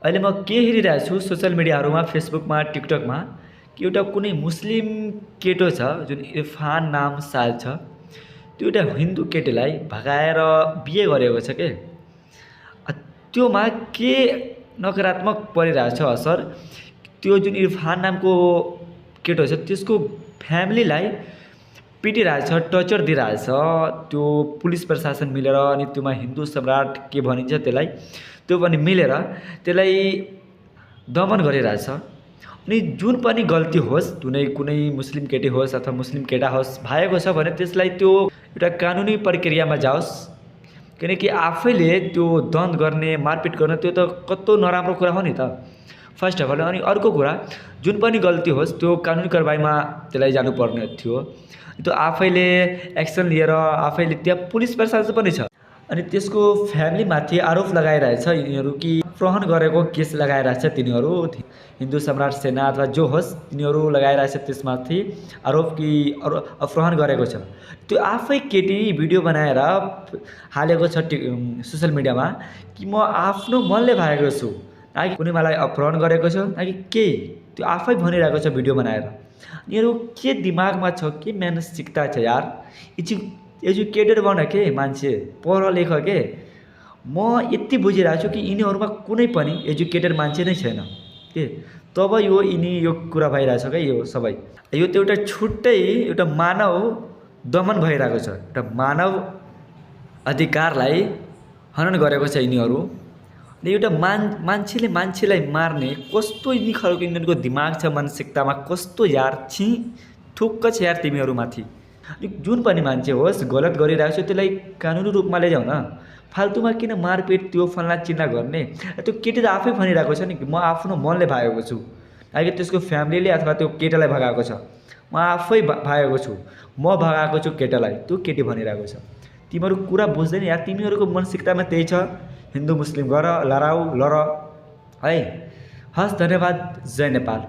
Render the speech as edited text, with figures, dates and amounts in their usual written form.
अहिले म के हेरिरहेको छु सोसियल मिडियाहरूमा फेसबुकमा टिकटकमा कि एउटा कुनै मुस्लिम केटो छ जुन इरफान नाम सायद छ त्यो एउटा हिन्दू केटीलाई भगाएर बिहे गरेको छ के त्योमा के नकारात्मक परिरहेछ असर त्यो जुन इरफान नामको केटो छ त्यसको फ्यामिलीलाई पिटिरहेछ टर्चर दिइरहेछ त्यो पुलिस प्रशासन मिलेर अनि त्योमा हिन्दू सम्राट के भनिन्छ त्यसलाई त्यो पनि मिलेर त्यसलाई दमन गरिरहेछ अनि जुन पनि गल्ती होस् कुनै मुस्लिम केटी होस् अथवा मुस्लिम केटा होस् भएको छ भने त्यसलाई त्यो एउटा कानुनी प्रक्रियामा जाओस् किनकि आफैले त्यो दण्ड गर्ने मारपिट गर्ने त्यो त कस्तो नराम्रो कुरा हो नि त फर्स्ट अफ अल। अनि अर्को कुरा जुन पनि गल्ती होस् त्यो कानुनी कारबाहीमा त्यसलाई जानुपर्ने थियो त्यो आफैले एक्सन लिएर आफैले त्यहाँ पुलिस प्रशासन पनि छ अनि त्यसको फ्यामिलीमाथि आरोप लगाइरहेछ यिनीहरू कि अपहरण गरेको केस लगाइरहेछ तिनीहरू हिन्दू सम्राट सेना अथवा जो होस् तिनीहरू लगाइरहेछ त्यसमाथि आरोप कि अपहरण गरेको छ। त्यो आफै केटी भिडियो बनाएर हालेको छ सोसियल मिडियामा कि म आफ्नो मनले भागेको छु न कि कुनै मलाई अपहरण गरेको छ न कि केही त्यो आफै भनिरहेको छ भिडियो बनाएर। यिनीहरू के दिमागमा छ के मानसिकता छ यार एजुकेटेड बन के मान्छे पढ लेख के म यति बुझिरहेको छु कि यिनीहरूमा कुनै पनि एजुकेटेड मान्छे नै छैन के तब यो कुरा भइरहेछ क्या यो सबै यो त एउटा छुट्टै एउटा मानव दमन भइरहेको छ एउटा मानव अधिकारलाई हनन गरेको छ यिनीहरू। अनि एउटा मान्छेले मान्छेलाई मार्ने कस्तो यिनी खालको यिनीहरूको दिमाग छ मानसिकतामा कस्तो यार छि ठुक्क छ यार तिमीहरूमाथि। जुन पनि मान्छे होस् गलत गरिरहेको छ त्यसलाई कानुनी रूपमा लैजाऊ न फाल्तुमा किन मारपिट त्यो फल्ना चिल्ला गर्ने। त्यो केटी त आफै भनिरहेको छ नि म आफ्नो मनले भागेको छु कि त्यसको फ्यामिलीले अथवा त्यो केटालाई भगाएको छ म आफै भागेको छु म भगाएको छु केटालाई त्यो केटी भनिरहेको छ। तिमीहरू कुरा बुझ्दैन यार तिमीहरूको मानसिकतामा त्यही छ हिन्दू मुस्लिम गर लडाऊ लड है। हस् धन्यवाद जय नेपाल।